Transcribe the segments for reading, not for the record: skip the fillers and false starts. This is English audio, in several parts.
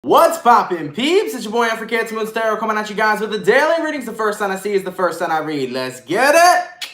What's poppin', peeps? It's your boy for CancerMoonsTarot coming at you guys with the daily readings. The first sign I see is the first sign I read. Let's get it!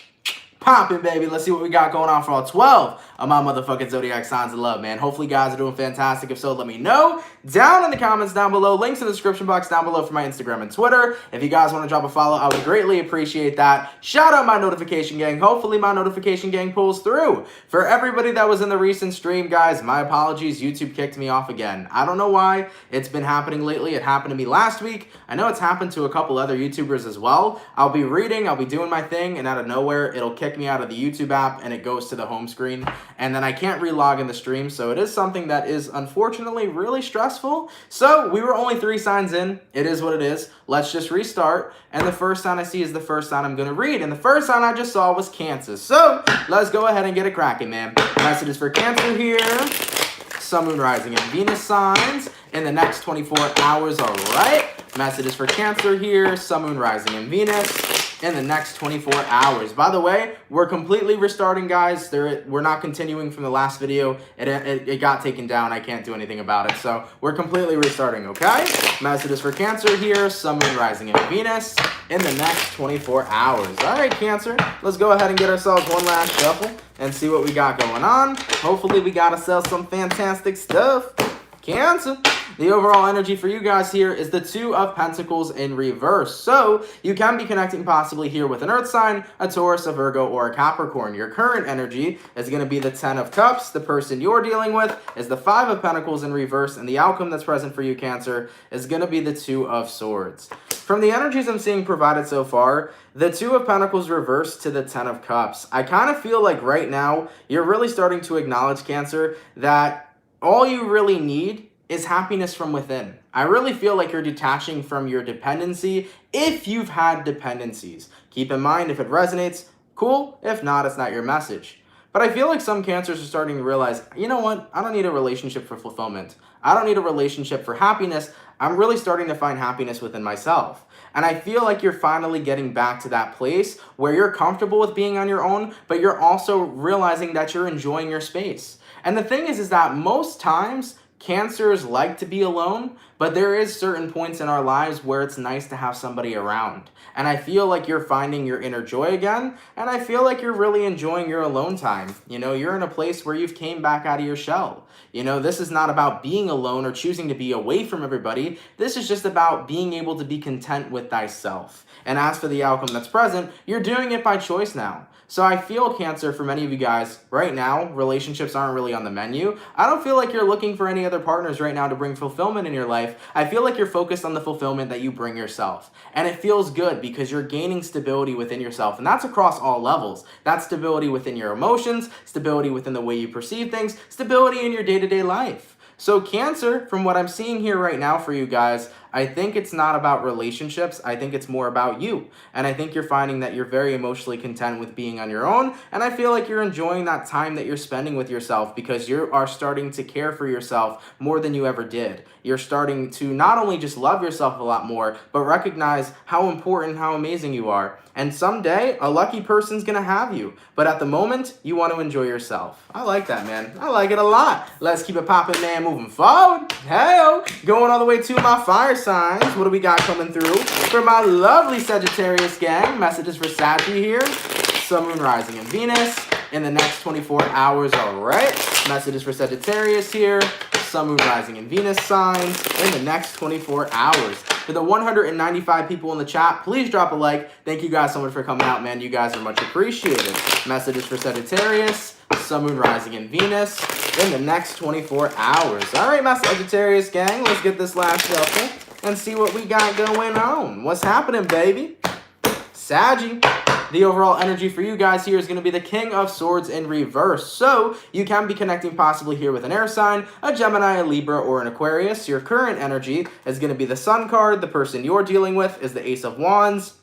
Poppin', baby. Let's see what we got going on for all 12 of my motherfucking zodiac signs of love, man. Hopefully, you guys are doing fantastic. If so, let me know down in the comments down below. Links in the description box down below for my Instagram and Twitter. If you guys want to drop a follow, I would greatly appreciate that. Shout out my notification gang. Hopefully, my notification gang pulls through. For everybody that was in the recent stream, guys, my apologies. YouTube kicked me off again. I don't know why. It's been happening lately. It happened to me last week. I know it's happened to a couple other YouTubers as well. I'll be reading, I'll be doing my thing, and out of nowhere, it'll kick me out of the YouTube app and it goes to the home screen, and then I can't relog in the stream. So it is something that is unfortunately really stressful. So we were only 3 signs in. It is what it is. Let's just restart. And the first sign I see is the first sign I'm going to read. And the first sign I just saw was Cancer. So let's go ahead and get it cracking, man. Messages for Cancer here. Sun, Moon, Rising, and Venus signs in the next 24 hours, all right? Messages for Cancer here. Sun, Moon, Rising, and Venus in the next 24 hours. By the way, we're completely restarting, guys. We're not continuing from the last video. It got taken down. I can't do anything about it. So we're completely restarting, okay? Messages for Cancer here. Sun, Moon, Rising, and Venus in the next 24 hours. All right, Cancer. Let's go ahead and get ourselves one last shuffle and see what we got going on. Hopefully, we got to sell some fantastic stuff. Cancer. The overall energy for you guys here is the 2 of Pentacles in reverse. So you can be connecting possibly here with an Earth sign, a Taurus, a Virgo, or a Capricorn. Your current energy is going to be the 10 of Cups. The person you're dealing with is the 5 of Pentacles in reverse. And the outcome that's present for you, Cancer, is going to be the 2 of Swords. From the energies I'm seeing provided so far, the 2 of Pentacles reversed to the 10 of Cups. I kind of feel like right now you're really starting to acknowledge, Cancer, that all you really need is happiness from within. I really feel like you're detaching from your dependency if you've had dependencies. Keep in mind, if it resonates, cool. If not, it's not your message. But I feel like some Cancers are starting to realize, you know what? I don't need a relationship for fulfillment. I don't need a relationship for happiness. I'm really starting to find happiness within myself. And I feel like you're finally getting back to that place where you're comfortable with being on your own, but you're also realizing that you're enjoying your space. And the thing is that most times, Cancers like to be alone, but there is certain points in our lives where it's nice to have somebody around. And I feel like you're finding your inner joy again, and I feel like you're really enjoying your alone time. You know, you're in a place where you've came back out of your shell. You know, this is not about being alone or choosing to be away from everybody. This is just about being able to be content with thyself. And as for the outcome that's present, you're doing it by choice now. So I feel, Cancer, for many of you guys, right now, relationships aren't really on the menu. I don't feel like you're looking for any other partners right now to bring fulfillment in your life. I feel like you're focused on the fulfillment that you bring yourself. And it feels good because you're gaining stability within yourself. And that's across all levels. That's stability within your emotions, stability within the way you perceive things, stability in your day-to-day life. So Cancer, from what I'm seeing here right now for you guys, I think it's not about relationships. I think it's more about you. And I think you're finding that you're very emotionally content with being on your own. And I feel like you're enjoying that time that you're spending with yourself because you are starting to care for yourself more than you ever did. You're starting to not only just love yourself a lot more, but recognize how important, how amazing you are. And someday, a lucky person's going to have you. But at the moment, you want to enjoy yourself. I like that, man. I like it a lot. Let's keep it popping, man, moving forward. Hey-o. Going all the way to my fire signs. What do we got coming through? For my lovely Sagittarius gang, messages for Saggy here. Sun, Moon, Rising, and Venus in the next 24 hours, all right? Messages for Sagittarius here. Sun, Moon, Rising, and Venus signs in the next 24 hours. For the 195 people in the chat, please drop a like. Thank you guys so much for coming out, man. You guys are much appreciated. Messages for Sagittarius, Sun, Moon, Rising, and Venus in the next 24 hours. All right, my Sagittarius gang, let's get this last shuffle and see what we got going on. What's happening, baby? Saggy. The overall energy for you guys here is going to be the King of Swords in reverse. So you can be connecting possibly here with an air sign, a Gemini, a Libra, or an Aquarius. Your current energy is going to be the Sun card. The person you're dealing with is the Ace of Wands.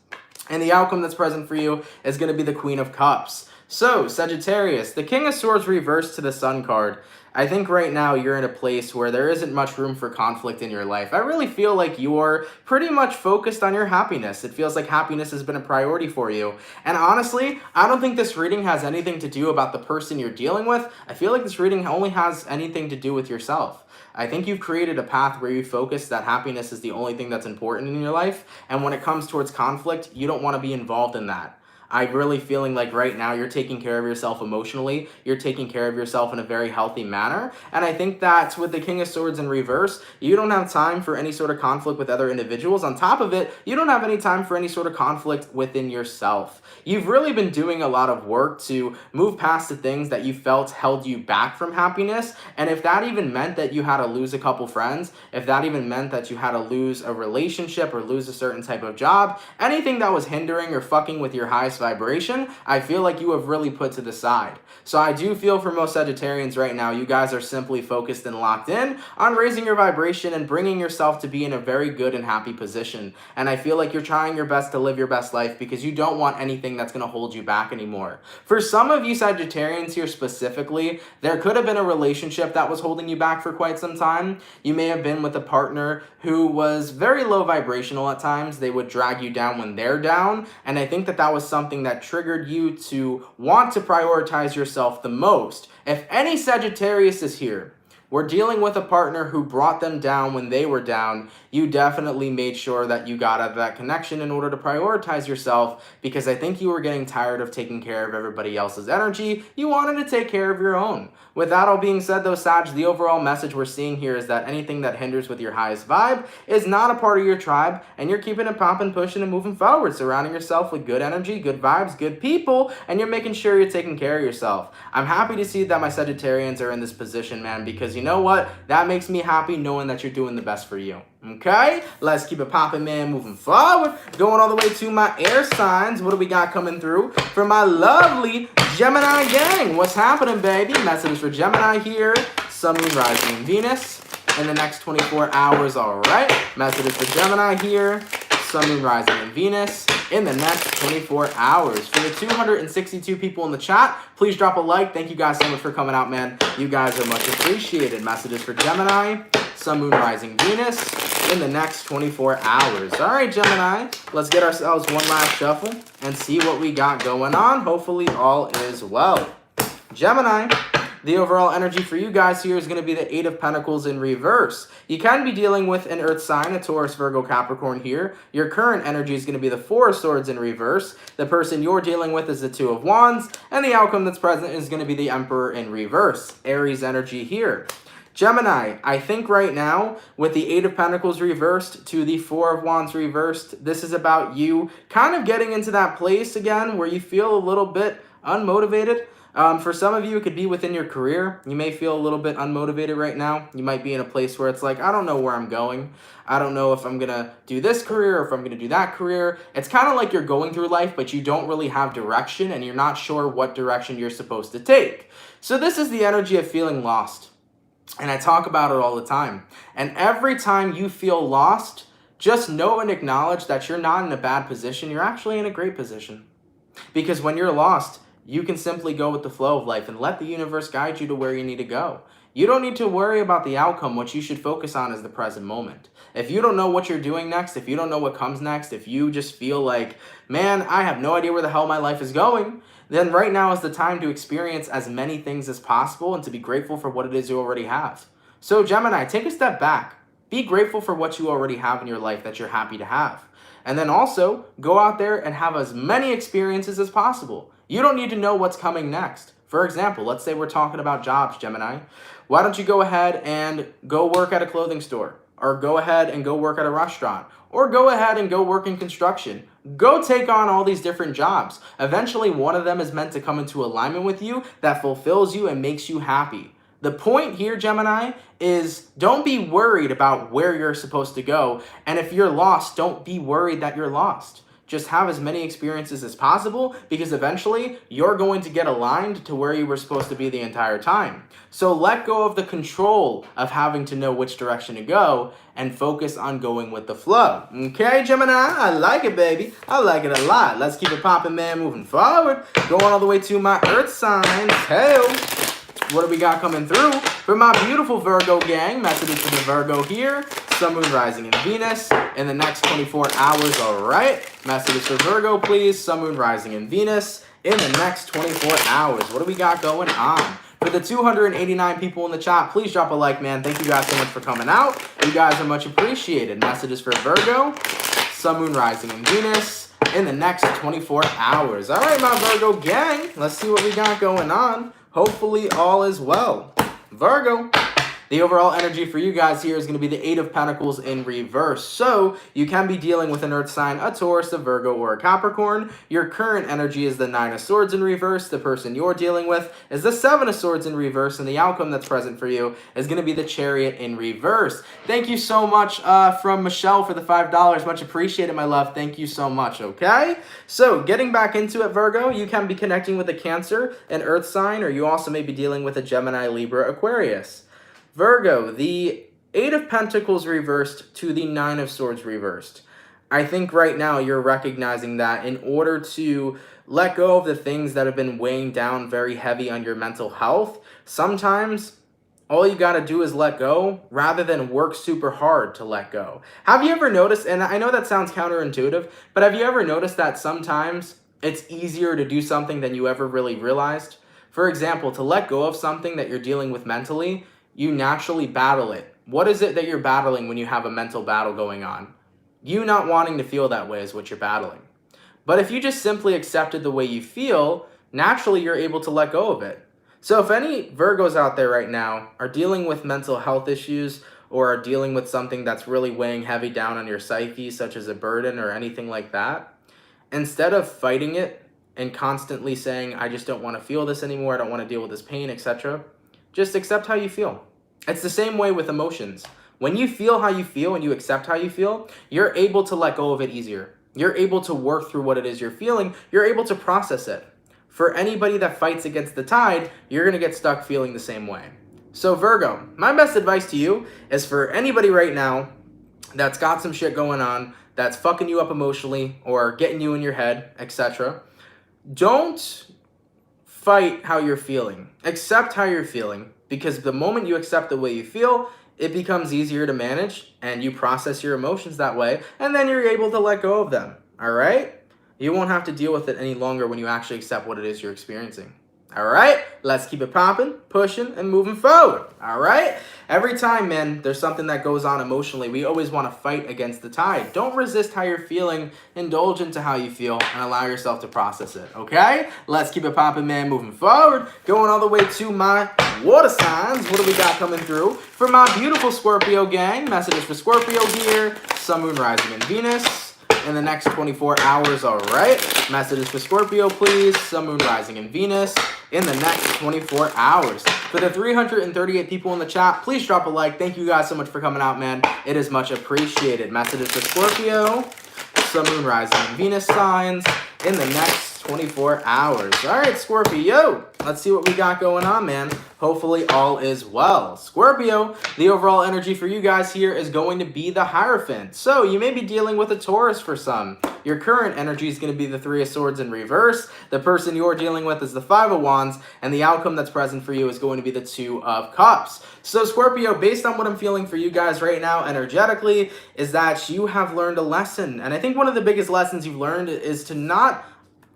And the outcome that's present for you is going to be the Queen of Cups. So, Sagittarius, the King of Swords reversed to the Sun card. I think right now you're in a place where there isn't much room for conflict in your life. I really feel like you're pretty much focused on your happiness. It feels like happiness has been a priority for you. And honestly, I don't think this reading has anything to do about the person you're dealing with. I feel like this reading only has anything to do with yourself. I think you've created a path where you focus that happiness is the only thing that's important in your life. And when it comes towards conflict, you don't want to be involved in that. I'm really feeling like right now you're taking care of yourself emotionally. You're taking care of yourself in a very healthy manner. And I think that with the King of Swords in reverse, you don't have time for any sort of conflict with other individuals. On top of it, you don't have any time for any sort of conflict within yourself. You've really been doing a lot of work to move past the things that you felt held you back from happiness. And if that even meant that you had to lose a couple friends, if that even meant that you had to lose a relationship or lose a certain type of job, anything that was hindering or fucking with your highest vibration, I feel like you have really put to the side. So I do feel for most Sagittarians right now, you guys are simply focused and locked in on raising your vibration and bringing yourself to be in a very good and happy position. And I feel like you're trying your best to live your best life because you don't want anything that's going to hold you back anymore. For some of you Sagittarians here specifically, there could have been a relationship that was holding you back for quite some time. You may have been with a partner who was very low vibrational at times. They would drag you down when they're down. And I think that that was something that triggered you to want to prioritize yourself the most. If any Sagittarius is here, we're dealing with a partner who brought them down when they were down. You definitely made sure that you got out of that connection in order to prioritize yourself because I think you were getting tired of taking care of everybody else's energy. You wanted to take care of your own. With that all being said though, Sag, the overall message we're seeing here is that anything that hinders with your highest vibe is not a part of your tribe and you're keeping it popping, pushing, and moving forward, surrounding yourself with good energy, good vibes, good people, and you're making sure you're taking care of yourself. I'm happy to see that my Sagittarians are in this position, man, because you know what? That makes me happy knowing that you're doing the best for you. Okay, let's keep it popping, man, moving forward. Going all the way to my air signs. What do we got coming through for my lovely Gemini gang? What's happening, baby? Messages for Gemini here. Sun, Moon, Rising, and Venus in the next 24 hours, all right? Messages for Gemini here. Sun, Moon, Rising, and Venus in the next 24 hours. For the 262 people in the chat, please drop a like. Thank you guys so much for coming out, man. You guys are much appreciated. Messages for Gemini, Sun, Moon, Rising, Venus in the next 24 hours. All right, Gemini, let's get ourselves one last shuffle and see what we got going on. Hopefully all is well. Gemini, the overall energy for you guys here is going to be the Eight of Pentacles in reverse. You can be dealing with an earth sign, a Taurus, Virgo, Capricorn here. Your current energy is going to be the Four of Swords in reverse. The person you're dealing with is the Two of Wands. And the outcome that's present is going to be the Emperor in reverse. Aries energy here. Gemini, I think right now, with the Eight of Pentacles reversed to the Four of Wands reversed, this is about you kind of getting into that place again where you feel a little bit unmotivated. For some of you, it could be within your career. You may feel a little bit unmotivated right now. You might be in a place where it's like, I don't know where I'm going. I don't know if I'm going to do this career or if I'm going to do that career. It's kind of like you're going through life, but you don't really have direction and you're not sure what direction you're supposed to take. So this is the energy of feeling lost. And I talk about it all the time. And every time you feel lost, just know and acknowledge that you're not in a bad position. You're actually in a great position. Because when you're lost, you can simply go with the flow of life and let the universe guide you to where you need to go. You don't need to worry about the outcome. What you should focus on is the present moment. If you don't know what you're doing next, if you don't know what comes next, if you just feel like, man, I have no idea where the hell my life is going, then right now is the time to experience as many things as possible and to be grateful for what it is you already have. So Gemini, take a step back. Be grateful for what you already have in your life that you're happy to have. And then also go out there and have as many experiences as possible. You don't need to know what's coming next. For example, let's say we're talking about jobs, Gemini. Why don't you go ahead and go work at a clothing store? Or go ahead and go work at a restaurant? Or go ahead and go work in construction? Go take on all these different jobs. Eventually, one of them is meant to come into alignment with you that fulfills you and makes you happy. The point here, Gemini, is don't be worried about where you're supposed to go. And if you're lost, don't be worried that you're lost. Just have as many experiences as possible because eventually you're going to get aligned to where you were supposed to be the entire time. So let go of the control of having to know which direction to go and focus on going with the flow. Okay, Gemini? I like it, baby. I like it a lot. Let's keep it popping, man, moving forward. Going all the way to my earth signs. Hey, what do we got coming through for my beautiful Virgo gang? Messages for the Virgo here. Sun, Moon, Rising, and Venus in the next 24 hours, all right? Messages for Virgo, please. Sun, Moon, Rising, and Venus in the next 24 hours. What do we got going on? For the 289 people in the chat, please drop a like, man. Thank you guys so much for coming out. You guys are much appreciated. Messages for Virgo, Sun, Moon, Rising, and Venus in the next 24 hours. All right, my Virgo gang, let's see what we got going on. Hopefully all is well. Virgo, the overall energy for you guys here is going to be the Eight of Pentacles in reverse. So you can be dealing with an earth sign, a Taurus, a Virgo, or a Capricorn. Your current energy is the Nine of Swords in reverse. The person you're dealing with is the Seven of Swords in reverse. And the outcome that's present for you is going to be the Chariot in reverse. Thank you so much from Michelle for the $5. Much appreciated, my love. Thank you so much, okay? So getting back into it, Virgo, you can be connecting with a Cancer, an earth sign, or you also may be dealing with a Gemini, Libra, Aquarius. Virgo, the Eight of Pentacles reversed to the Nine of Swords reversed. I think right now you're recognizing that in order to let go of the things that have been weighing down very heavy on your mental health, sometimes all you got to do is let go rather than work super hard to let go. Have you ever noticed, and I know that sounds counterintuitive, but have you ever noticed that sometimes it's easier to do something than you ever really realized? For example, to let go of something that you're dealing with mentally, you naturally battle it. What is it that you're battling when you have a mental battle going on? You not wanting to feel that way is what you're battling. But if you just simply accepted the way you feel, naturally you're able to let go of it. So if any Virgos out there right now are dealing with mental health issues or are dealing with something that's really weighing heavy down on your psyche, such as a burden or anything like that, instead of fighting it and constantly saying, I just don't want to feel this anymore, I don't want to deal with this pain, etc., just accept how you feel. It's the same way with emotions. When you feel how you feel and you accept how you feel, you're able to let go of it easier. You're able to work through what it is you're feeling. You're able to process it. For anybody that fights against the tide, you're going to get stuck feeling the same way. So Virgo, my best advice to you is for anybody right now that's got some shit going on, that's fucking you up emotionally or getting you in your head, etc., don't fight how you're feeling. Accept how you're feeling, because the moment you accept the way you feel, it becomes easier to manage and you process your emotions that way, and then you're able to let go of them, all right? You won't have to deal with it any longer when you actually accept what it is you're experiencing. All right, let's keep it popping, pushing, and moving forward. All right, every time, man, there's something that goes on emotionally, we always want to fight against the tide. Don't resist how you're feeling. Indulge into how you feel and allow yourself to process it. Okay, let's keep it popping, man, moving forward. Going all the way to my water signs. What do we got coming through for my beautiful Scorpio gang? Messages for Scorpio here. Sun, Moon, Rising, and Venus in the next 24 hours, all right? Messages for Scorpio, please. Sun, Moon, Rising, and Venus in the next 24 hours. For the 338 people in the chat, please drop a like. Thank you guys so much for coming out, man. It is much appreciated. Messages for Scorpio, Sun, Moon, Rising, and Venus signs in the next 24 hours. All right, Scorpio, let's see what we got going on, man. Hopefully all is well. Scorpio, the overall energy for you guys here is going to be the Hierophant. So you may be dealing with a Taurus for some. Your current energy is going to be the Three of Swords in reverse. The person you're dealing with is the Five of Wands, and the outcome that's present for you is going to be the Two of Cups. So Scorpio, based on what I'm feeling for you guys right now energetically, is that you have learned a lesson. And I think one of the biggest lessons you've learned is to not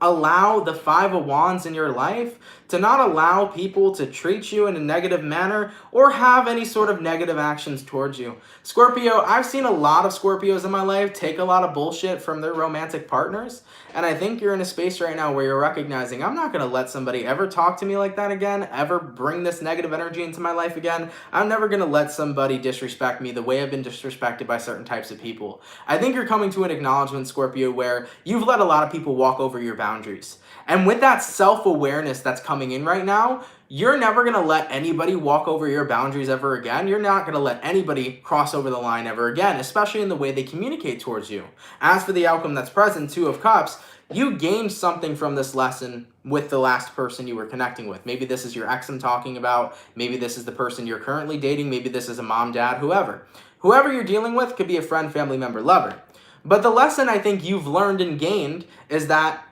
allow the Five of Wands in your life, to not allow people to treat you in a negative manner or have any sort of negative actions towards you. Scorpio, I've seen a lot of Scorpios in my life take a lot of bullshit from their romantic partners, and I think you're in a space right now where you're recognizing, I'm not going to let somebody ever talk to me like that again, ever bring this negative energy into my life again. I'm never going to let somebody disrespect me the way I've been disrespected by certain types of people. I think you're coming to an acknowledgement, Scorpio, where you've let a lot of people walk over your boundaries. And with that self-awareness that's coming in right now, you're never going to let anybody walk over your boundaries ever again. You're not going to let anybody cross over the line ever again, especially in the way they communicate towards you. As for the outcome that's present, Two of Cups, you gained something from this lesson with the last person you were connecting with. Maybe this is your ex I'm talking about. Maybe this is the person you're currently dating. Maybe this is a mom, dad, whoever. Whoever you're dealing with could be a friend, family member, lover. But the lesson I think you've learned and gained is that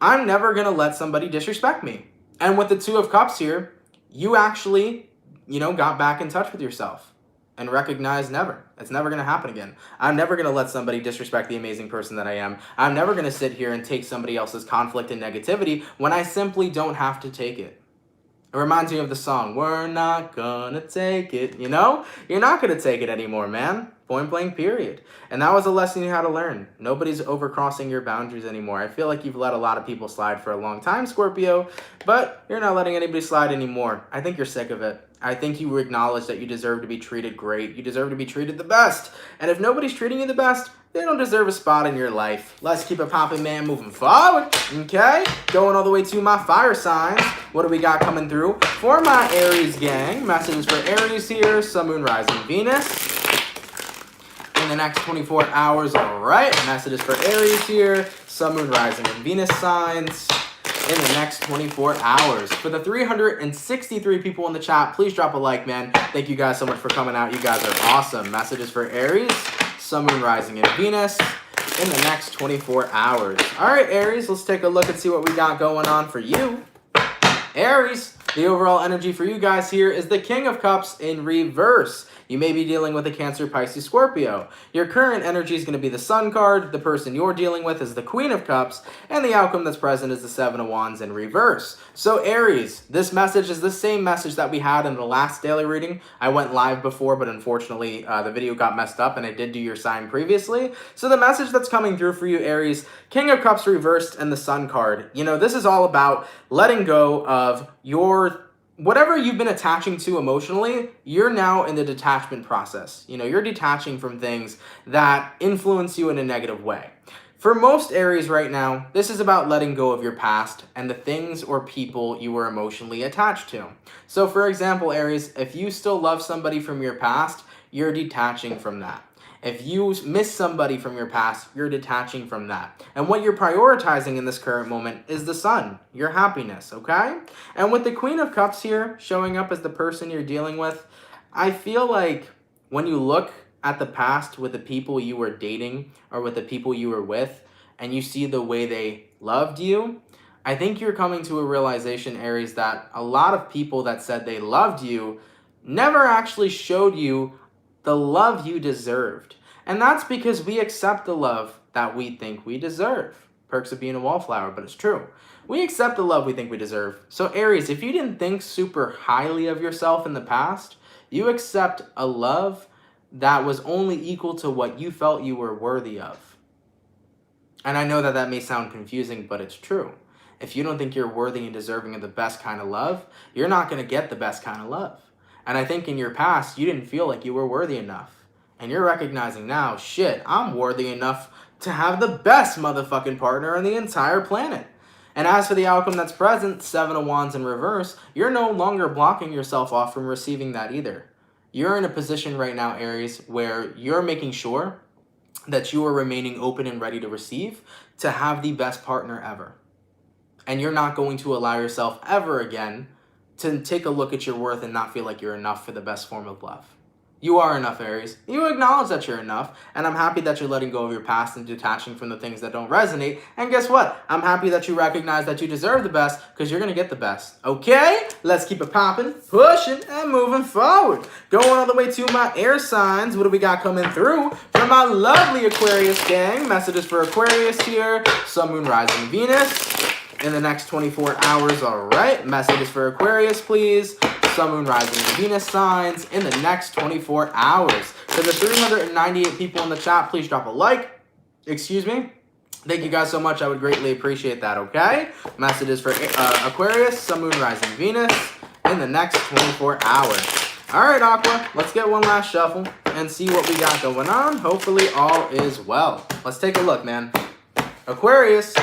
I'm never going to let somebody disrespect me. And with the Two of Cups here, you actually, got back in touch with yourself and recognized never. It's never going to happen again. I'm never going to let somebody disrespect the amazing person that I am. I'm never going to sit here and take somebody else's conflict and negativity when I simply don't have to take it. It reminds me of the song, "We're not gonna take it," You're not gonna take it anymore, man. Point blank, period. And that was a lesson you had to learn. Nobody's overcrossing your boundaries anymore. I feel like you've let a lot of people slide for a long time, Scorpio, but you're not letting anybody slide anymore. I think you're sick of it. I think you acknowledge that you deserve to be treated great. You deserve to be treated the best. And if nobody's treating you the best, they don't deserve a spot in your life. Let's keep it popping, man, moving forward. Okay? Going all the way to my fire signs. What do we got coming through? For my Aries gang, messages for Aries here. Sun, Moon, Rising, Venus. In the next 24 hours, all right. Messages for Aries here. Sun, Moon, Rising, and Venus signs. In the next 24 hours. For the 363 people in the chat, please drop a like, man. Thank you guys so much for coming out. You guys are awesome. Messages for Aries. Sun, Moon, Rising, and Venus in the next 24 hours. All right, Aries, let's take a look and see what we got going on for you. Aries, the overall energy for you guys here is the King of Cups in reverse. You may be dealing with a Cancer, Pisces, Scorpio. Your current energy is going to be the Sun card. The person you're dealing with is the Queen of Cups. And the outcome that's present is the Seven of Wands in reverse. So Aries, this message is the same message that we had in the last daily reading. I went live before, but unfortunately the video got messed up and I did do your sign previously. So the message that's coming through for you, Aries, King of Cups reversed and the Sun card. This is all about letting go of your whatever you've been attaching to emotionally. You're now in the detachment process. You're detaching from things that influence you in a negative way. For most Aries right now, this is about letting go of your past and the things or people you were emotionally attached to. So for example, Aries, if you still love somebody from your past, you're detaching from that. If you miss somebody from your past, you're detaching from that. And what you're prioritizing in this current moment is the Sun, your happiness, okay? And with the Queen of Cups here showing up as the person you're dealing with, I feel like when you look at the past with the people you were dating or with the people you were with, and you see the way they loved you, I think you're coming to a realization, Aries, that a lot of people that said they loved you never actually showed you the love you deserved. And that's because we accept the love that we think we deserve. Perks of being a wallflower, but it's true. We accept the love we think we deserve. So Aries, if you didn't think super highly of yourself in the past, you accept a love that was only equal to what you felt you were worthy of. And I know that that may sound confusing, but it's true. If you don't think you're worthy and deserving of the best kind of love, you're not going to get the best kind of love. And I think in your past, you didn't feel like you were worthy enough. And you're recognizing now, shit, I'm worthy enough to have the best motherfucking partner on the entire planet. And as for the outcome that's present, Seven of Wands in reverse, you're no longer blocking yourself off from receiving that either. You're in a position right now, Aries, where you're making sure that you are remaining open and ready to receive, to have the best partner ever. And you're not going to allow yourself ever again to take a look at your worth and not feel like you're enough for the best form of love. You are enough, Aries. You acknowledge that you're enough, and I'm happy that you're letting go of your past and detaching from the things that don't resonate. And guess what? I'm happy that you recognize that you deserve the best, because you're going to get the best. Okay? Let's keep it popping, pushing, and moving forward. Going all the way to my air signs. What do we got coming through from my lovely Aquarius gang? Messages for Aquarius here. Sun, Moon, Rising, Venus in the next 24 hours. All right. Messages for Aquarius, please. Sun, Moon, Rising, and Venus signs in the next 24 hours. For the 398 people in the chat, please drop a like. Excuse me. Thank you guys so much. I would greatly appreciate that, okay? Messages for Aquarius, Sun, Moon, Rising, Venus in the next 24 hours. All right, Aqua, let's get one last shuffle and see what we got going on. Hopefully all is well. Let's take a look, man. Aquarius,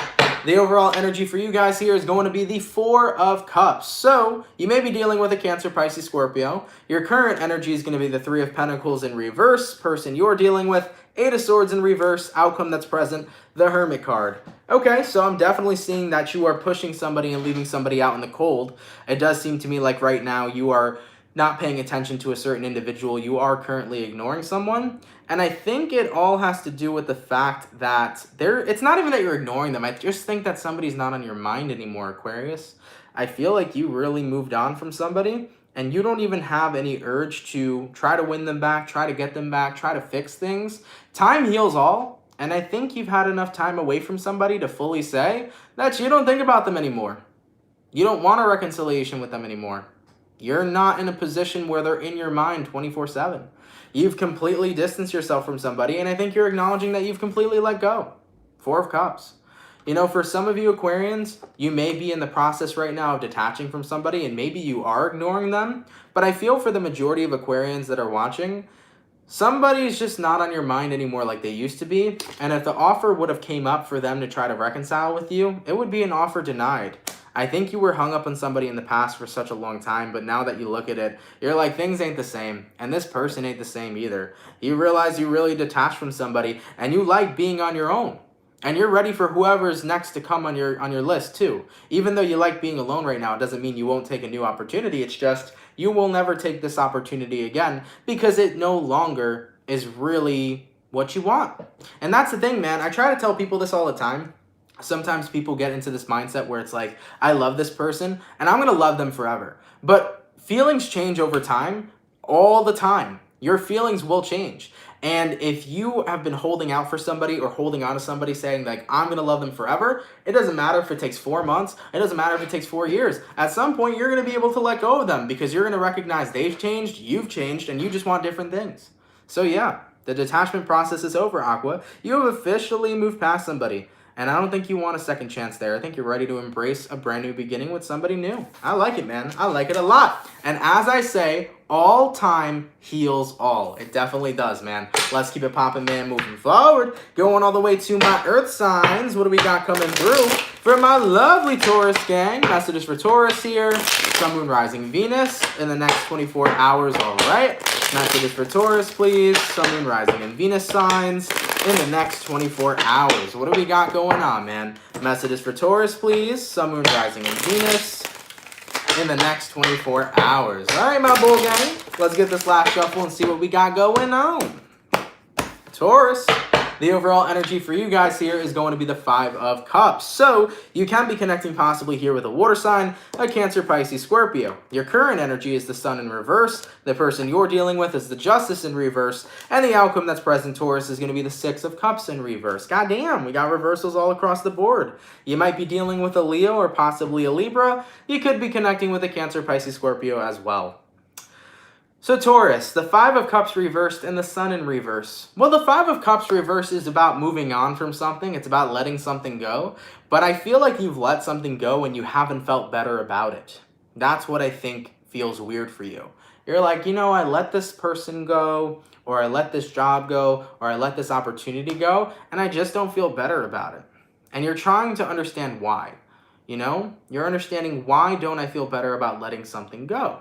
the overall energy for you guys here is going to be the Four of Cups. So you may be dealing with a Cancer, Pisces, Scorpio. Your current energy is going to be the Three of Pentacles in reverse. Person you're dealing with, Eight of Swords in reverse. Outcome that's present, the Hermit card. Okay, so I'm definitely seeing that you are pushing somebody and leaving somebody out in the cold. It does seem to me like right now you are not paying attention to a certain individual. You are currently ignoring someone. And I think it all has to do with the fact that it's not even that you're ignoring them. I just think that somebody's not on your mind anymore, Aquarius. I feel like you really moved on from somebody and you don't even have any urge to try to win them back, try to get them back, try to fix things. Time heals all, and I think you've had enough time away from somebody to fully say that you don't think about them anymore. You don't want a reconciliation with them anymore. You're not in a position where they're in your mind 24/7. You've completely distanced yourself from somebody, and I think you're acknowledging that you've completely let go. Four of Cups. You know, for some of you Aquarians, you may be in the process right now of detaching from somebody, and maybe you are ignoring them. But I feel for the majority of Aquarians that are watching, somebody's just not on your mind anymore like they used to be. And if the offer would have came up for them to try to reconcile with you, it would be an offer denied. I think you were hung up on somebody in the past for such a long time, but now that you look at it, you're like, things ain't the same, and this person ain't the same either. You realize you really detached from somebody, and you like being on your own. And you're ready for whoever's next to come on your list too. Even though you like being alone right now, it doesn't mean you won't take a new opportunity. It's just you will never take this opportunity again because it no longer is really what you want. And that's the thing, man. I try to tell people this all the time. Sometimes people get into this mindset where it's like, I love this person and I'm going to love them forever. But feelings change over time, all the time. Your feelings will change. And if you have been holding out for somebody or holding on to somebody saying like, I'm going to love them forever, it doesn't matter if it takes 4 months. It doesn't matter if it takes 4 years. At some point, you're going to be able to let go of them because you're going to recognize they've changed, you've changed, and you just want different things. So yeah, the detachment process is over, Aqua. You have officially moved past somebody. And I don't think you want a second chance there. I think you're ready to embrace a brand new beginning with somebody new. I like it, man. I like it a lot. And as I say, all time heals all. It definitely does, man. Let's keep it popping, man. Moving forward. Going all the way to my earth signs. What do we got coming through? For my lovely Taurus gang. Messages for Taurus here. Sun, Moon, Rising, Venus in the next 24 hours. All right. Messages for Taurus, please. Sun, Moon, Rising, and Venus signs in the next 24 hours. What do we got going on, man? Messages for Taurus, please. Sun, Moon, Rising, and Venus in the next 24 hours. All right, my bull gang. Let's get this last shuffle and see what we got going on. Taurus. The overall energy for you guys here is going to be the 5 of Cups. So you can be connecting possibly here with a water sign, a Cancer, Pisces, Scorpio. Your current energy is the Sun in reverse. The person you're dealing with is the Justice in reverse. And the outcome that's present, Taurus, is going to be the 6 of Cups in reverse. God damn, we got reversals all across the board. You might be dealing with a Leo or possibly a Libra. You could be connecting with a Cancer, Pisces, Scorpio as well. So Taurus, the 5 of Cups reversed and the Sun in reverse. Well, the 5 of Cups reversed is about moving on from something. It's about letting something go. But I feel like you've let something go and you haven't felt better about it. That's what I think feels weird for you. You're like, you know, I let this person go, or I let this job go, or I let this opportunity go, and I just don't feel better about it. And you're trying to understand why. You know, you're understanding, why don't I feel better about letting something go?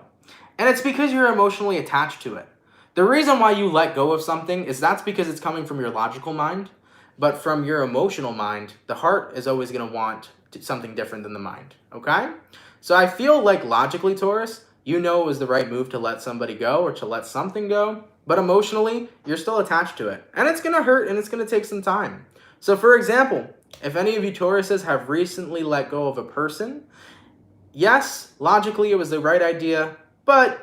And it's because you're emotionally attached to it. The reason why you let go of something is that's because it's coming from your logical mind. But from your emotional mind, the heart is always going to want something different than the mind. Okay? So I feel like logically, Taurus, you know it was the right move to let somebody go or to let something go. But emotionally, you're still attached to it. And it's going to hurt and it's going to take some time. So for example, if any of you Tauruses have recently let go of a person, yes, logically it was the right idea. But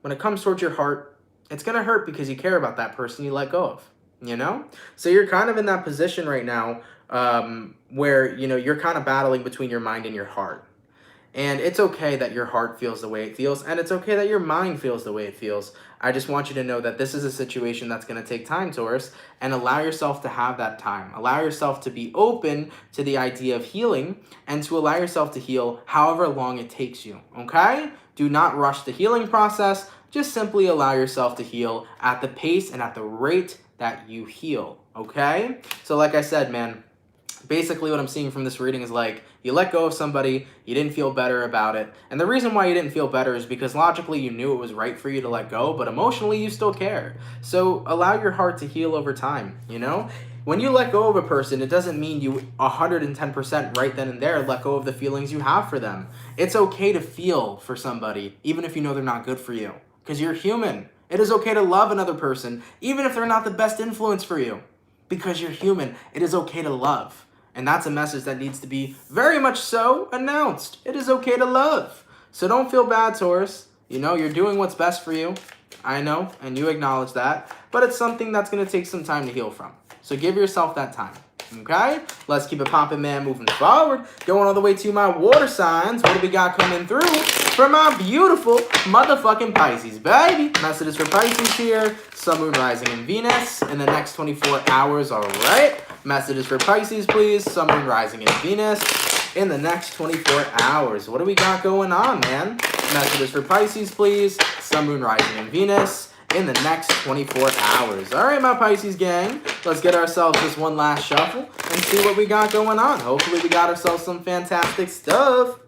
when it comes towards your heart, it's going to hurt because you care about that person you let go of, you know? So you're kind of in that position right now where, you know, you're kind of battling between your mind and your heart. And it's okay that your heart feels the way it feels, and it's okay that your mind feels the way it feels. I just want you to know that this is a situation that's going to take time, Taurus, and allow yourself to have that time. Allow yourself to be open to the idea of healing and to allow yourself to heal however long it takes you, okay? Do not rush the healing process. Just simply allow yourself to heal at the pace and at the rate that you heal, okay? So like I said, man, basically what I'm seeing from this reading is like, you let go of somebody, you didn't feel better about it. And the reason why you didn't feel better is because logically you knew it was right for you to let go, but emotionally you still care. So allow your heart to heal over time, you know? When you let go of a person, it doesn't mean you 110% right then and there let go of the feelings you have for them. It's okay to feel for somebody, even if you know they're not good for you, because you're human. It is okay to love another person, even if they're not the best influence for you, because you're human. It is okay to love. And that's a message that needs to be very much so announced. It is okay to love. So don't feel bad, Taurus. You know, you're doing what's best for you. I know, and you acknowledge that. But it's something that's going to take some time to heal from. So give yourself that time. Okay? Let's keep it popping, man, moving forward. Going all the way to my water signs. What do we got coming through for my beautiful motherfucking Pisces, baby? Messages for Pisces here. Sun, Moon, Rising, and Venus in the next 24 hours, all right? Messages for Pisces, please. Sun, Moon, Rising, and Venus in the next 24 hours. What do we got going on, man? Messages for Pisces, please. Sun, Moon, Rising, and Venus in the next 24 hours. All right, my Pisces gang. Let's get ourselves this one last shuffle and see what we got going on. Hopefully we got ourselves some fantastic stuff.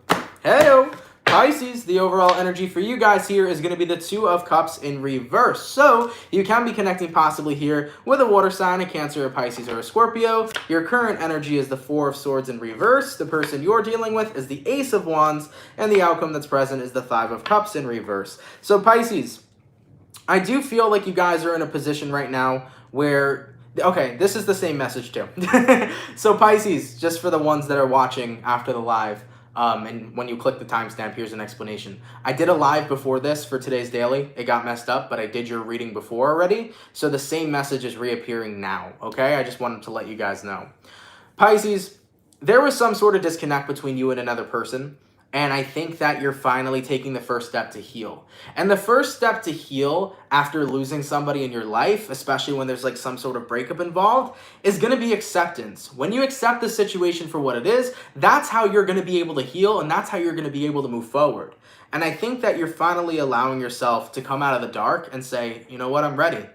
Hey-o. Pisces, the overall energy for you guys here is going to be the Two of Cups in reverse. So you can be connecting possibly here with a water sign, a Cancer, a Pisces, or a Scorpio. Your current energy is the Four of Swords in reverse. The person you're dealing with is the Ace of Wands. And the outcome that's present is the Five of Cups in reverse. So Pisces, I do feel like you guys are in a position right now where, okay, this is the same message too. So Pisces, just for the ones that are watching after the live, and when you click the timestamp, here's an explanation. I did a live before this for today's daily. It got messed up, but I did your reading before already. So the same message is reappearing now, okay? I just wanted to let you guys know. Pisces, there was some sort of disconnect between you and another person. And I think that you're finally taking the first step to heal. And the first step to heal after losing somebody in your life, especially when there's like some sort of breakup involved, is going to be acceptance. When you accept the situation for what it is, that's how you're going to be able to heal, and that's how you're going to be able to move forward. And I think that you're finally allowing yourself to come out of the dark and say, you know what, I'm ready.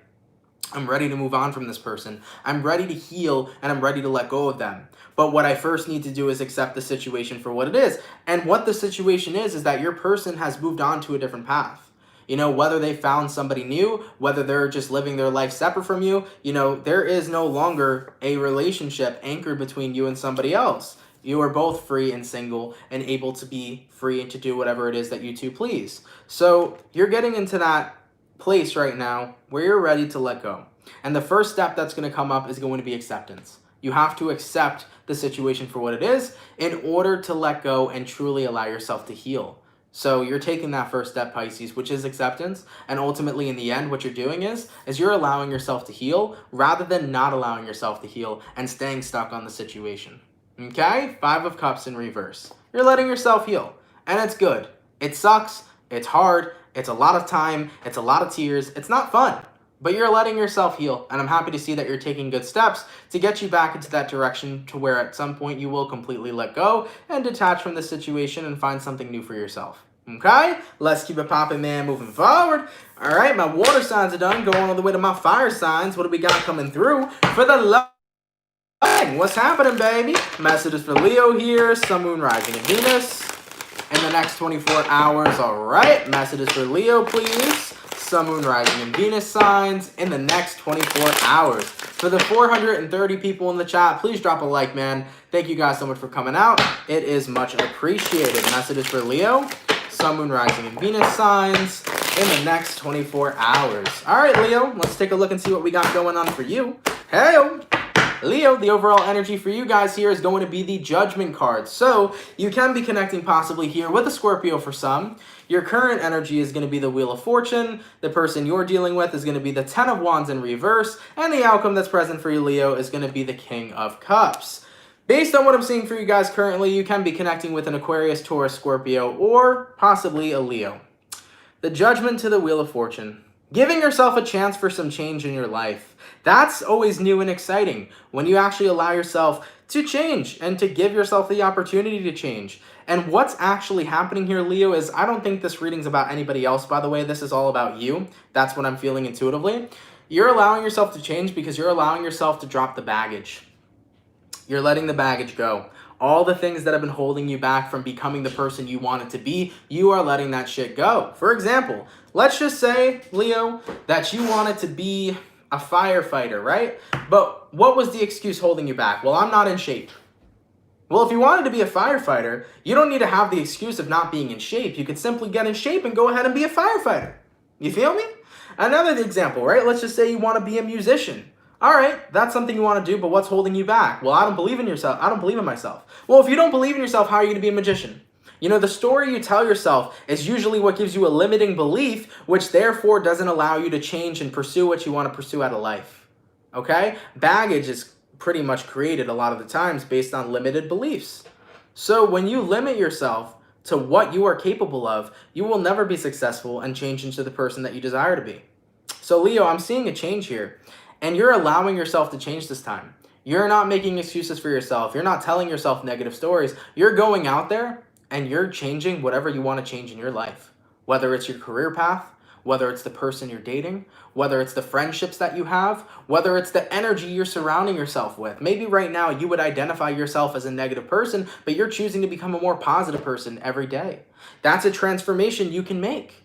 I'm ready to move on from this person. I'm ready to heal, and I'm ready to let go of them. But what I first need to do is accept the situation for what it is. And what the situation is that your person has moved on to a different path. You know, whether they found somebody new, whether they're just living their life separate from you, you know, there is no longer a relationship anchored between you and somebody else. You are both free and single and able to be free and to do whatever it is that you two please. So you're getting into that place right now where you're ready to let go. And the first step that's going to come up is going to be acceptance. You have to accept the situation for what it is in order to let go and truly allow yourself to heal. So you're taking that first step, Pisces, which is acceptance. And ultimately, in the end, what you're doing is you're allowing yourself to heal rather than not allowing yourself to heal and staying stuck on the situation. Okay? Five of Cups in reverse. You're letting yourself heal. And it's good. It sucks. It's hard. It's a lot of time. It's a lot of tears. It's not fun. But you're letting yourself heal, and I'm happy to see that you're taking good steps to get you back into that direction to where at some point you will completely let go and detach from the situation and find something new for yourself. Okay? Let's keep it popping, man, moving forward. All right, my water signs are done. Going all the way to my fire signs. What do we got coming through for the love? What's happening, baby? Messages for Leo here. Sun, Moon, Rising, and Venus in the next 24 hours. All right, messages for Leo, please. Sun, Moon, Rising, and Venus signs in the next 24 hours. For the 430 people in the chat, please drop a like, man. Thank you guys so much for coming out. It is much appreciated. Messages for Leo, Sun, Moon, Rising, and Venus signs in the next 24 hours. All right, Leo, let's take a look and see what we got going on for you. Hey, Leo, the overall energy for you guys here is going to be the Judgment card. So you can be connecting possibly here with a Scorpio for some. Your current energy is going to be the Wheel of Fortune. The person you're dealing with is going to be the Ten of Wands in reverse. And the outcome that's present for you, Leo, is going to be the King of Cups. Based on what I'm seeing for you guys currently, you can be connecting with an Aquarius, Taurus, Scorpio, or possibly a Leo. The Judgment to the Wheel of Fortune. Giving yourself a chance for some change in your life. That's always new and exciting when you actually allow yourself to change and to give yourself the opportunity to change. And what's actually happening here, Leo, is I don't think this reading's about anybody else, by the way. This is all about you. That's what I'm feeling intuitively. You're allowing yourself to change because you're allowing yourself to drop the baggage. You're letting the baggage go. All the things that have been holding you back from becoming the person you wanted to be, you are letting that shit go. For example, let's just say, Leo, that you wanted to be a firefighter, right? But what was the excuse holding you back? Well, I'm not in shape. Well, if you wanted to be a firefighter, you don't need to have the excuse of not being in shape. You could simply get in shape and go ahead and be a firefighter. You feel me? Another example, right? Let's just say you want to be a musician. All right, that's something you want to do, but what's holding you back? Well, I don't believe in yourself. I don't believe in myself. Well, if you don't believe in yourself, how are you going to be a magician? You know, the story you tell yourself is usually what gives you a limiting belief, which therefore doesn't allow you to change and pursue what you want to pursue out of life. Okay? Baggage is pretty much created a lot of the times based on limited beliefs. So when you limit yourself to what you are capable of, you will never be successful and change into the person that you desire to be. So Leo, I'm seeing a change here, and you're allowing yourself to change this time. You're not making excuses for yourself. You're not telling yourself negative stories. You're going out there and you're changing whatever you want to change in your life, whether it's your career path, whether it's the person you're dating, whether it's the friendships that you have, whether it's the energy you're surrounding yourself with. Maybe right now you would identify yourself as a negative person, but you're choosing to become a more positive person every day. That's a transformation you can make.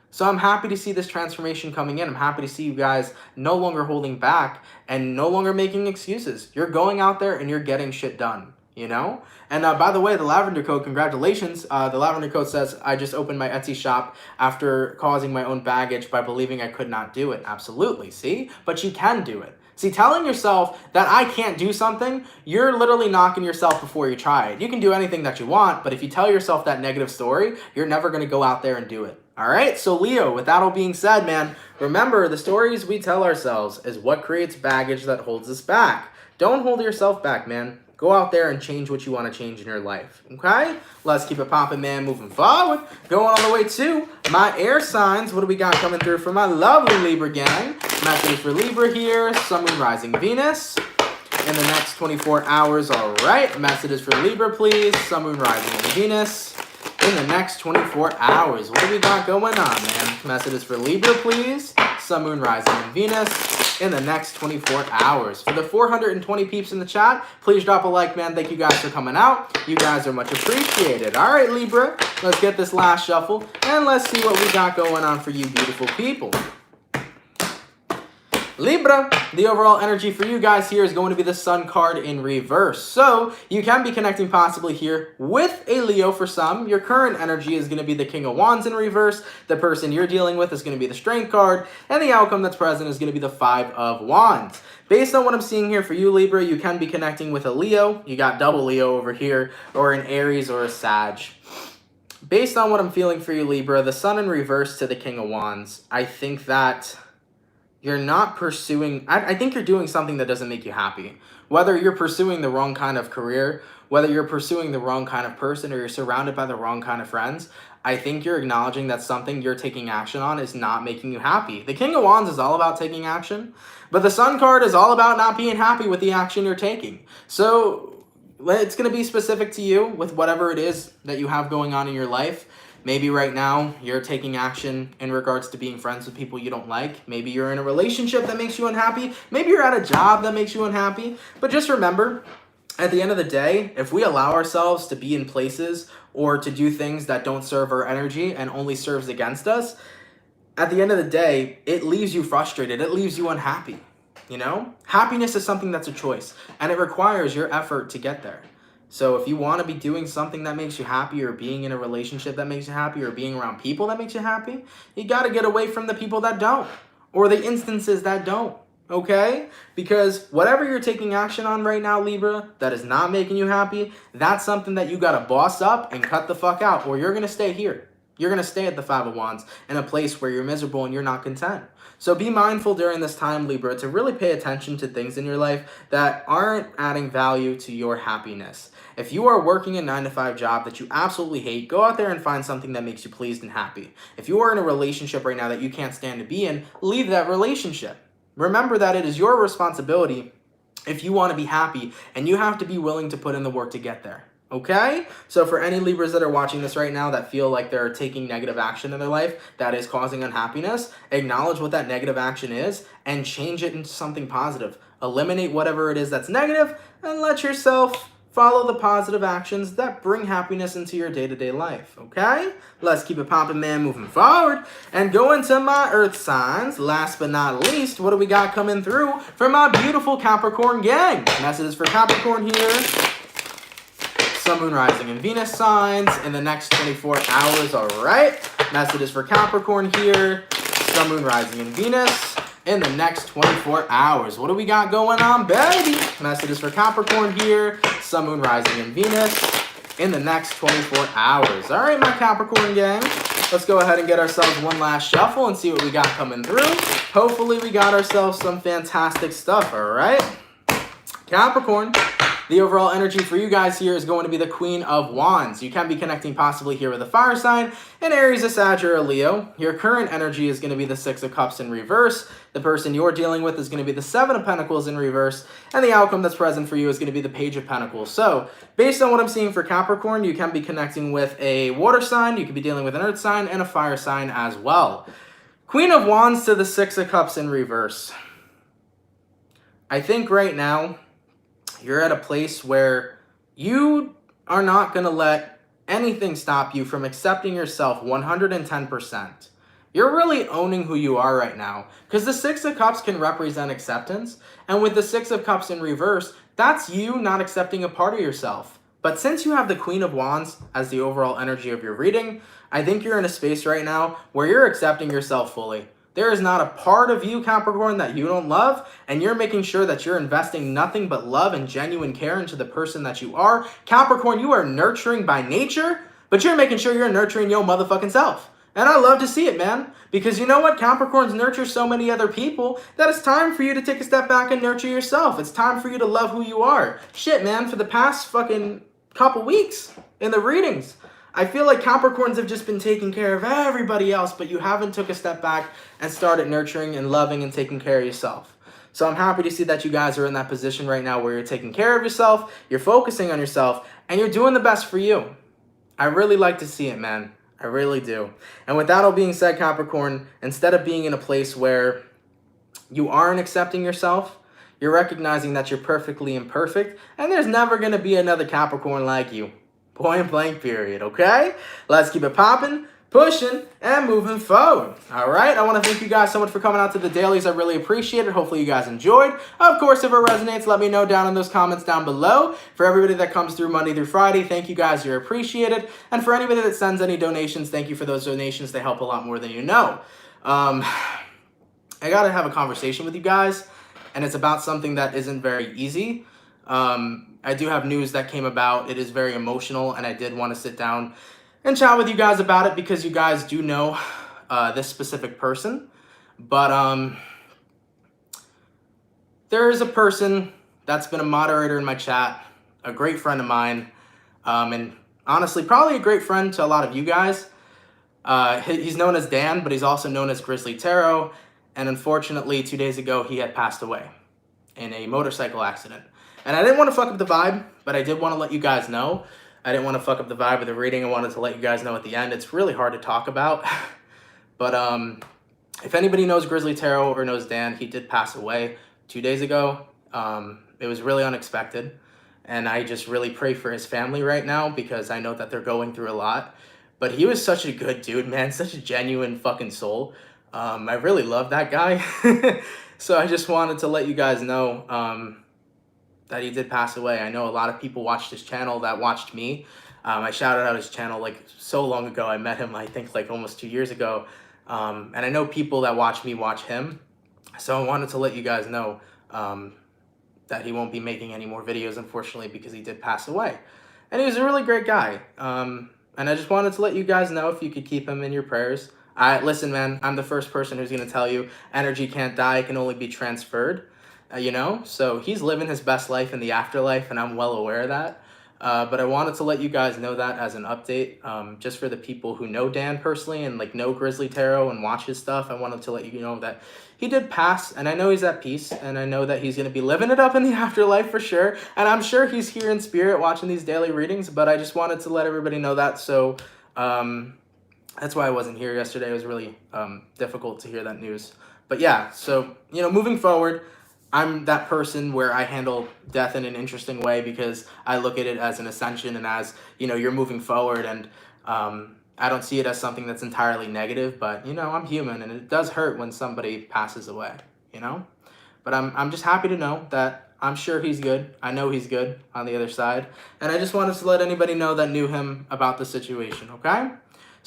So I'm happy to see this transformation coming in. I'm happy to see you guys no longer holding back and no longer making excuses. You're going out there and you're getting shit done, you know? And by the way, the Lavender Code, congratulations. The Lavender Code says, I just opened my Etsy shop after causing my own baggage by believing I could not do it. Absolutely, see? But you can do it. See, telling yourself that I can't do something, you're literally knocking yourself before you try it. You can do anything that you want, but if you tell yourself that negative story, you're never going to go out there and do it. All right? So Leo, with that all being said, man, remember the stories we tell ourselves is what creates baggage that holds us back. Don't hold yourself back, man. Go out there and change what you want to change in your life, okay? Let's keep it popping, man, moving forward. Going all the way to my air signs. What do we got coming through for my lovely Libra gang? Message for Libra here, Sun, Moon, Rising, Venus. In the next 24 hours, all right. Messages for Libra, please. Sun, Moon, Rising, and Venus. In the next 24 hours, what do we got going on, man? Messages for Libra, please. Sun, Moon, Rising, and Venus. In the next 24 hours. For the 420 peeps in the chat, please drop a like, man. Thank you guys for coming out. You guys are much appreciated. All right, Libra, let's get this last shuffle, and let's see what we got going on for you beautiful people. Libra, the overall energy for you guys here is going to be the Sun card in reverse. So you can be connecting possibly here with a Leo for some. Your current energy is going to be the King of Wands in reverse. The person you're dealing with is going to be the Strength card. And the outcome that's present is going to be the Five of Wands. Based on what I'm seeing here for you, Libra, you can be connecting with a Leo. You got double Leo over here, or an Aries or a Sag. Based on what I'm feeling for you, Libra, the Sun in reverse to the King of Wands, I think that you're not pursuing, I think you're doing something that doesn't make you happy. Whether you're pursuing the wrong kind of career, whether you're pursuing the wrong kind of person, or you're surrounded by the wrong kind of friends, I think you're acknowledging that something you're taking action on is not making you happy. The King of Wands is all about taking action, but the Sun card is all about not being happy with the action you're taking. So it's going to be specific to you with whatever it is that you have going on in your life. Maybe right now you're taking action in regards to being friends with people you don't like. Maybe you're in a relationship that makes you unhappy. Maybe you're at a job that makes you unhappy. But just remember, at the end of the day, if we allow ourselves to be in places or to do things that don't serve our energy and only serves against us, at the end of the day, it leaves you frustrated. It leaves you unhappy. You know? Happiness is something that's a choice, and it requires your effort to get there. So if you want to be doing something that makes you happy, or being in a relationship that makes you happy, or being around people that makes you happy, you got to get away from the people that don't, or the instances that don't, okay? Because whatever you're taking action on right now, Libra, that is not making you happy, that's something that you got to boss up and cut the fuck out, or you're going to stay here. You're going to stay at the Five of Wands in a place where you're miserable and you're not content. So be mindful during this time, Libra, to really pay attention to things in your life that aren't adding value to your happiness. If you are working a 9-to-5 job that you absolutely hate, go out there and find something that makes you pleased and happy. If you are in a relationship right now that you can't stand to be in, leave that relationship. Remember that it is your responsibility if you want to be happy, and you have to be willing to put in the work to get there. Okay? So for any Libras that are watching this right now that feel like they're taking negative action in their life that is causing unhappiness, acknowledge what that negative action is and change it into something positive. Eliminate whatever it is that's negative and let yourself follow the positive actions that bring happiness into your day-to-day life, okay? Let's keep it popping, man, moving forward. And go into my Earth signs. Last but not least, what do we got coming through for my beautiful Capricorn gang? Messages for Capricorn here. Sun, Moon, Rising, and Venus signs in the next 24 hours, all right? Messages for Capricorn here. Sun, Moon, Rising, and Venus in the next 24 hours. What do we got going on, baby? Messages for Capricorn here. Sun, Moon, Rising, and Venus in the next 24 hours. All right, my Capricorn gang. Let's go ahead and get ourselves one last shuffle and see what we got coming through. Hopefully we got ourselves some fantastic stuff, all right? Capricorn, the overall energy for you guys here is going to be the Queen of Wands. You can be connecting possibly here with a fire sign, an Aries, a Sag, or a Leo. Your current energy is going to be the Six of Cups in reverse. The person you're dealing with is going to be the Seven of Pentacles in reverse. And the outcome that's present for you is going to be the Page of Pentacles. So, based on what I'm seeing for Capricorn, you can be connecting with a water sign, you could be dealing with an earth sign, and a fire sign as well. Queen of Wands to the Six of Cups in reverse. I think right now, you're at a place where you are not going to let anything stop you from accepting yourself 110%. You're really owning who you are right now. Because the Six of Cups can represent acceptance. And with the Six of Cups in reverse, that's you not accepting a part of yourself. But since you have the Queen of Wands as the overall energy of your reading, I think you're in a space right now where you're accepting yourself fully. There is not a part of you, Capricorn, that you don't love, and you're making sure that you're investing nothing but love and genuine care into the person that you are. Capricorn, you are nurturing by nature, but you're making sure you're nurturing your motherfucking self. And I love to see it, man. Because you know what? Capricorns nurture so many other people that it's time for you to take a step back and nurture yourself. It's time for you to love who you are. Shit, man, for the past fucking couple weeks in the readings, I feel like Capricorns have just been taking care of everybody else, but you haven't took a step back and started nurturing and loving and taking care of yourself. So I'm happy to see that you guys are in that position right now where you're taking care of yourself, you're focusing on yourself, and you're doing the best for you. I really like to see it, man. I really do. And with that all being said, Capricorn, instead of being in a place where you aren't accepting yourself, you're recognizing that you're perfectly imperfect, and there's never going to be another Capricorn like you. Point blank period, okay? Let's keep it popping, pushing, and moving forward. All right, I want to thank you guys so much for coming out to the dailies. I really appreciate it. Hopefully you guys enjoyed. Of course, if it resonates, let me know down in those comments down below. For everybody that comes through Monday through Friday, thank you guys. You're appreciated. And for anybody that sends any donations, thank you for those donations. They help a lot more than you know. I got to have a conversation with you guys, and it's about something that isn't very easy. I do have news that came about. It is very emotional, and I did want to sit down and chat with you guys about it because you guys do know this specific person. But there is a person that's been a moderator in my chat, a great friend of mine, and honestly, probably a great friend to a lot of you guys. He's known as Dan, but he's also known as Grizzly Tarot, and unfortunately, 2 days ago, he had passed away in a motorcycle accident. And I didn't want to fuck up the vibe, but I did want to let you guys know. I didn't want to fuck up the vibe of the reading. I wanted to let you guys know at the end. It's really hard to talk about. But if anybody knows Grizzly Tarot or knows Dan, he did pass away 2 days ago. It was really unexpected. And I just really pray for his family right now because I know that they're going through a lot. But he was such a good dude, man. Such a genuine fucking soul. I really love that guy. So I just wanted to let you guys know that he did pass away. I know a lot of people watched his channel that watched me. I shouted out his channel like so long ago. I met him, I think, like almost 2 years ago. And I know people that watch me watch him. So I wanted to let you guys know that he won't be making any more videos, unfortunately, because he did pass away. And he was a really great guy. And I just wanted to let you guys know if you could keep him in your prayers. Listen, man, I'm the first person who's going to tell you energy can't die, it can only be transferred. You know, so he's living his best life in the afterlife, and I'm well aware of that. But I wanted to let you guys know that as an update, just for the people who know Dan personally and like know Grizzly Tarot and watch his stuff. I wanted to let you know that he did pass, and I know he's at peace, and I know that he's going to be living it up in the afterlife for sure. And I'm sure he's here in spirit watching these daily readings, but I just wanted to let everybody know that. So that's why I wasn't here yesterday. It was really difficult to hear that news. But yeah, so, you know, moving forward, I'm that person where I handle death in an interesting way because I look at it as an ascension and as, you know, you're moving forward, and I don't see it as something that's entirely negative, but, you know, I'm human and it does hurt when somebody passes away, you know? But I'm just happy to know that I'm sure he's good. I know he's good on the other side. And I just wanted to let anybody know that knew him about the situation, okay?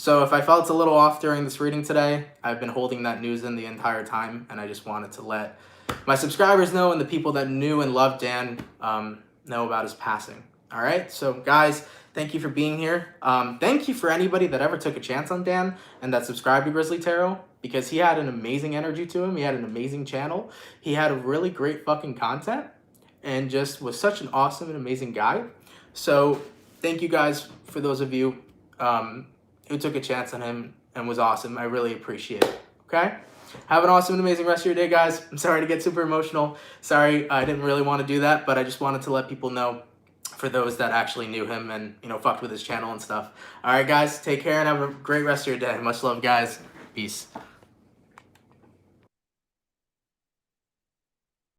So if I felt a little off during this reading today, I've been holding that news in the entire time, and I just wanted to let my subscribers know and the people that knew and loved Dan know about his passing. All right, so guys, thank you for being here. Thank you for anybody that ever took a chance on Dan and that subscribed to Grizzly Tarot, because he had an amazing energy to him. He had an amazing channel. He had a really great fucking content and just was such an awesome and amazing guy. So thank you guys for those of you who took a chance on him and was awesome. I really appreciate it, okay? Have an awesome and amazing rest of your day, guys. I'm sorry to get super emotional. Sorry, I didn't really want to do that, but I just wanted to let people know, for those that actually knew him and, you know, fucked with his channel and stuff. All right, guys, take care and have a great rest of your day. Much love, guys. Peace.